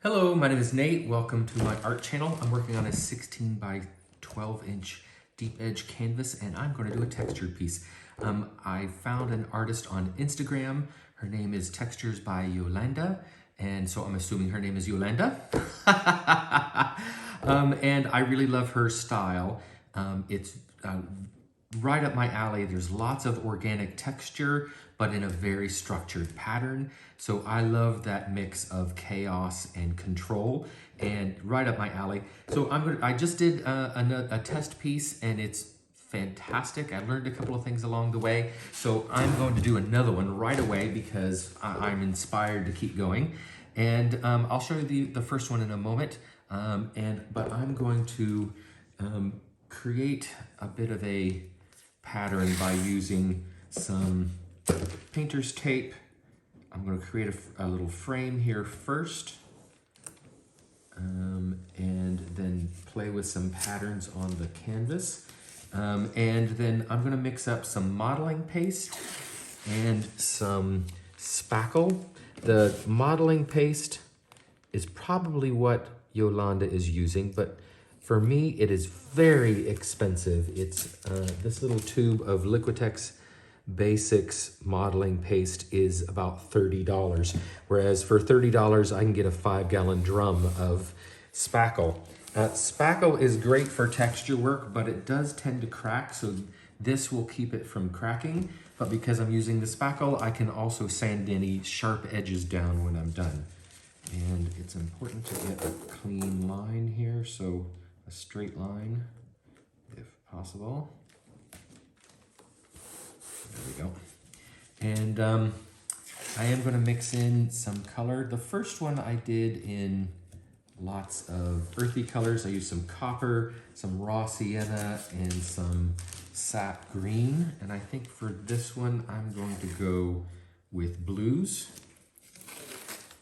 Hello, my name is Nate. Welcome to my art channel. I'm working on a 16 by 12 inch deep edge canvas, and I'm going to do a textured piece. I found an artist on Instagram. Her name is Textures by Yolanda, and so I'm assuming her name is Yolanda. And I really love her style. It's right up my alley. There's lots of organic texture, but in a very structured pattern. So I love that mix of chaos and control, and right up my alley. So I just did a test piece, and it's fantastic. I learned a couple of things along the way. So I'm going to do another one right away because I'm inspired to keep going. And I'll show you the first one in a moment. But I'm going to create a bit of a pattern by using some painter's tape. I'm going to create a little frame here first, and then play with some patterns on the canvas. And then I'm going to mix up some modeling paste and some spackle. The modeling paste is probably what Yolanda is using, but for me, it is very expensive. It's this little tube of Liquitex Basics modeling paste is about $30, whereas for $30, I can get a 5-gallon drum of spackle. Spackle is great for texture work, but it does tend to crack, so this will keep it from cracking. But because I'm using the spackle, I can also sand any sharp edges down when I'm done. And it's important to get a clean line here, so a straight line, if possible. There we go. And I am going to mix in some color. The first one I did in lots of earthy colors. I used some copper, some raw sienna, and some sap green. And I think for this one, I'm going to go with blues.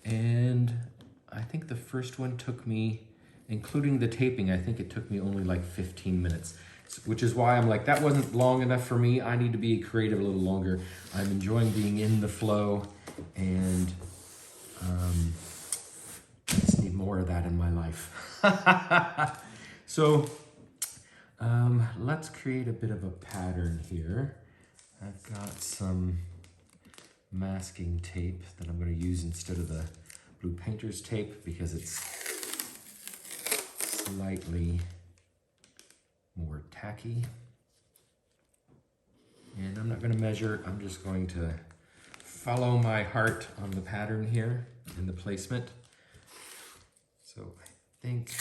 And I think the first one took me, including the taping, I think it took me only like 15 minutes. Which is why I'm like, that wasn't long enough for me. I need to be creative a little longer. I'm enjoying being in the flow, and I just need more of that in my life. So let's create a bit of a pattern here. I've got some masking tape that I'm going to use instead of the blue painter's tape because it's slightly more tacky. And I'm not going to measure, I'm just going to follow my heart on the pattern here in the placement. So I think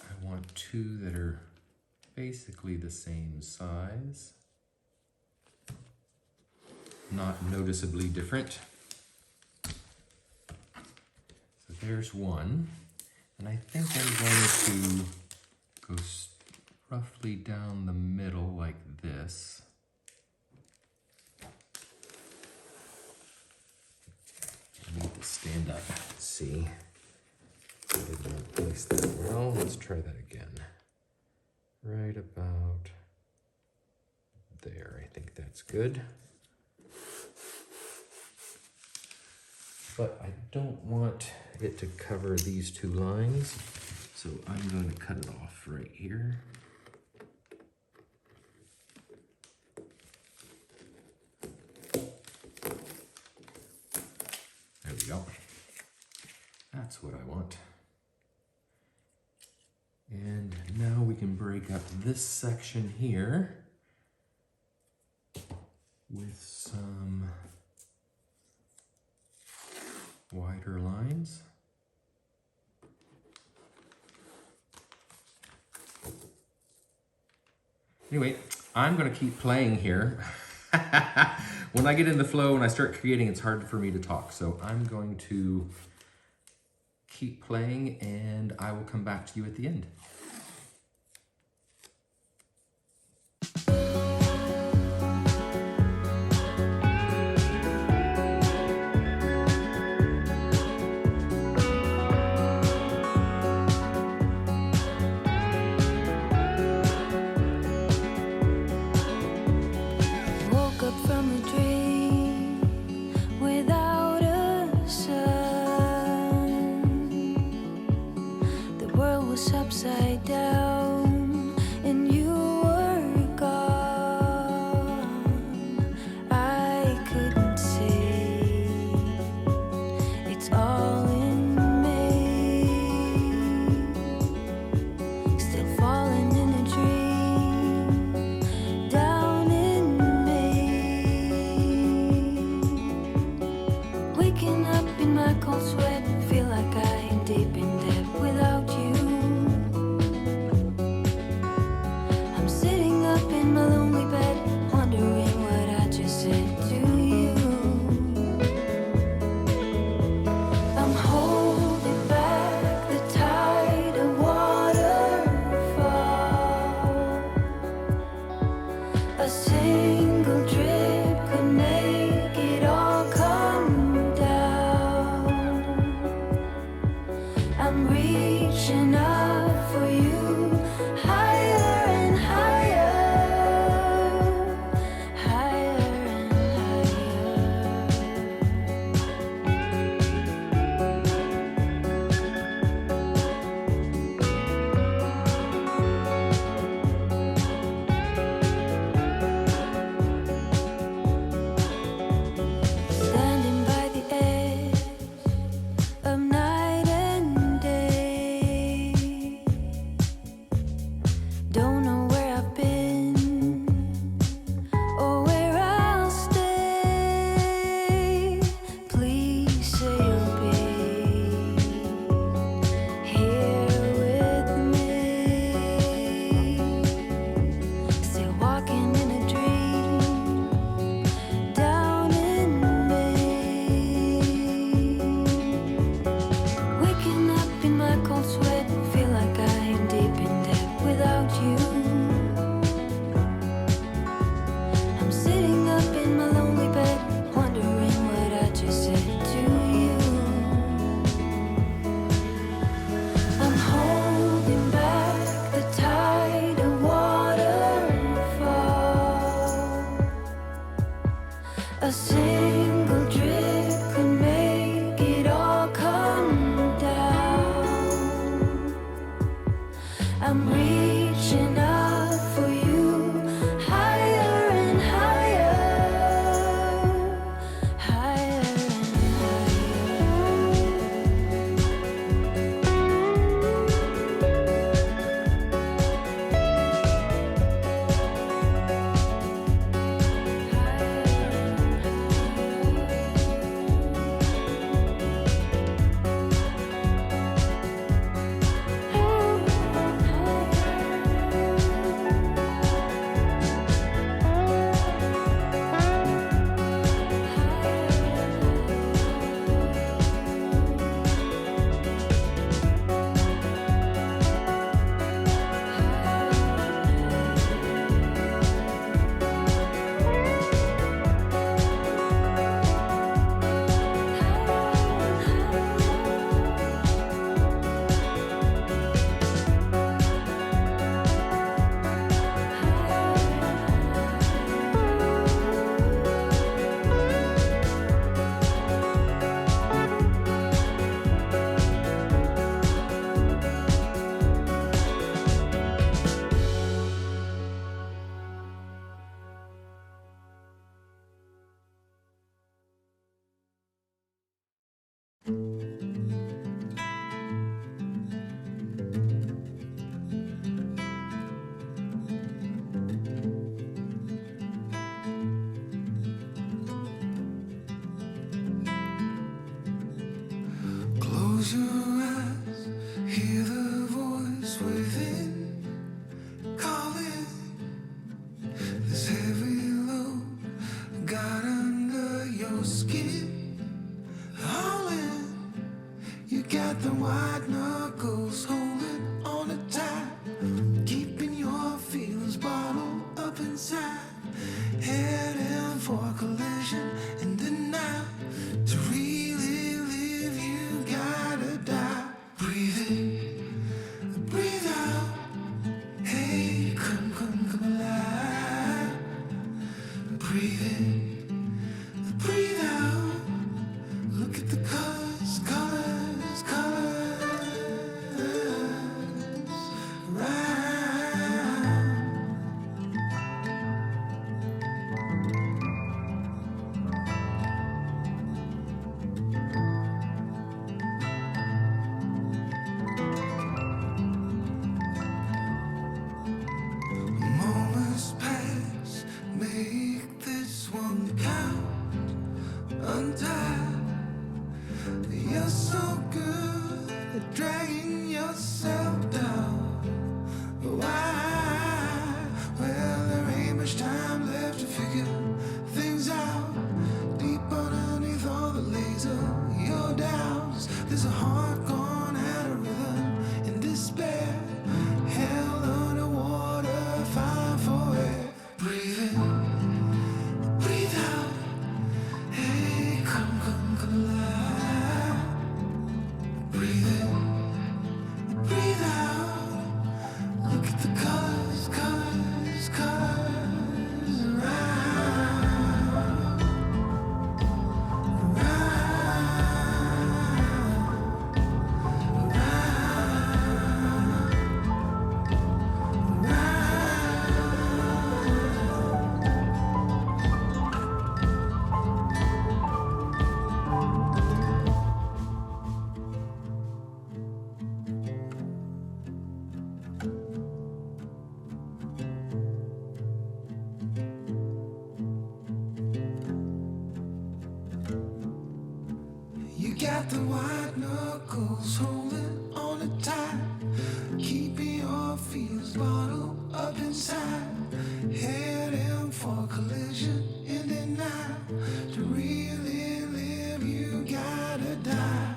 I want two that are basically the same size, not noticeably different. So there's one, and I think I'm going to go roughly down the middle like this. I need to stand up. Let's see. I did not place that well. Let's try that again. Right about there. I think that's good. But I don't want it to cover these two lines, so I'm going to cut it off right here. There we go. That's what I want. And now we can break up this section here with some wider lines. Anyway, I'm going to keep playing here. When I get in the flow and I start creating, it's hard for me to talk. So I'm going to keep playing, and I will come back to you at the end. was upside down and you were gone. I couldn't see, it's all in me. Still falling in a dream, down in me. Waking up in my cold sweat, feel like I am deep in debt without you. I'm sitting up in my lonely bed, wondering what I just said to you. I'm holding back the tide of waterfall. A single drip could make it all come down. I'm reaching up for you, higher and higher, higher and standing by the edge of night and day. Don't know where I've been or where I'll stay. Please say you'll be here with me. Still walking in a dream, down in me. Waking up in my cold sweat, feel like I am deep in debt without you. I'm sitting up in my lonely bed, wondering what I just said to you. I'm holding back the tide of waterfall. A single drip could make it all come down. I'm reaching up for you, higher and higher, higher and Close your eyes, hear the voice within calling. This heavy load got under your skin. All in, you got the white knuckles holding on it tight, keeping your feelings bottled up inside. Heading for collision in the night. To really live, you gotta die. Breathe in, breathe out. Hey, come alive. Breathe in, breathe out. Look at the colors, colors, colors. dragging yourself down. Why? Well, there ain't much time left to figure things out. Deep underneath all the laser, your doubts, there's a heart gone out of rhythm in despair. Hell underwater, fine for air. Breathe in, breathe out. Hey, come alive. Breathe in, breathe out. Look at the colors around. You got the white knuckles holding on it tight, keeping your feels bottled up inside, heading for collision in the night. To really live, you gotta die.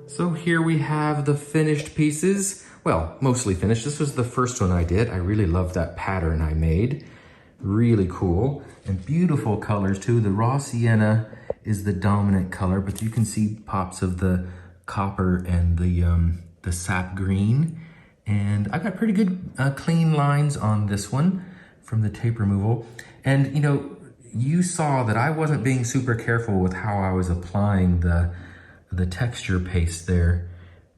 So here we have the finished pieces. Well, mostly finished. This was the first one I did. I really love that pattern I made. Really cool and beautiful colors too. The raw sienna is the dominant color, but you can see pops of the copper and the sap green. And I got pretty good clean lines on this one from the tape removal. And you know, you saw that I wasn't being super careful with how I was applying the texture paste there.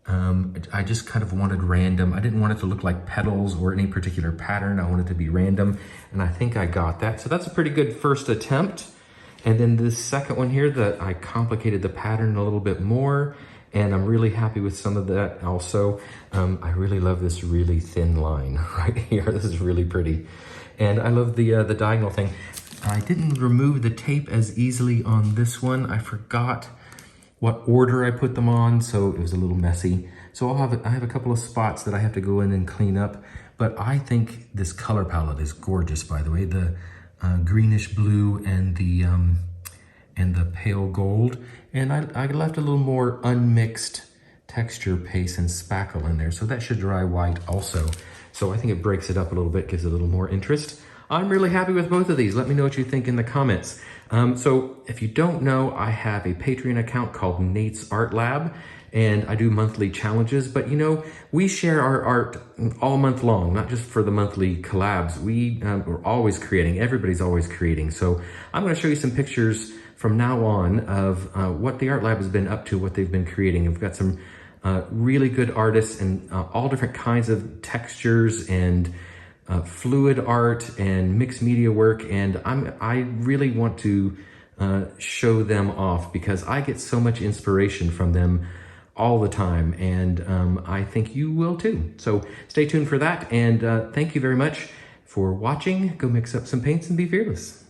I just kind of wanted random. I didn't want it to look like petals or any particular pattern. I wanted it to be random, and I think I got that. So that's a pretty good first attempt. And then this second one here, that I complicated the pattern a little bit more, and I'm really happy with some of that also. I really love this really thin line right here. This is really pretty. And I love the diagonal thing. I didn't remove the tape as easily on this one. I forgot what order I put them on, so it was a little messy. So I have a couple of spots that I have to go in and clean up, but I think this color palette is gorgeous, by the way. The greenish blue and the pale gold. And I left a little more unmixed texture paste and spackle in there, so that should dry white also. So I think it breaks it up a little bit, gives it a little more interest. I'm really happy with both of these. Let me know what you think in the comments. So if you don't know, I have a Patreon account called Nate's Art Lab, and I do monthly challenges, but you know, we share our art all month long, not just for the monthly collabs. We're always creating, everybody's always creating. So I'm gonna show you some pictures from now on of what the Art Lab has been up to, what they've been creating. We've got some really good artists and all different kinds of textures and fluid art and mixed media work, and I really want to show them off because I get so much inspiration from them all the time, and I think you will too. So stay tuned for that, and thank you very much for watching. Go mix up some paints and be fearless.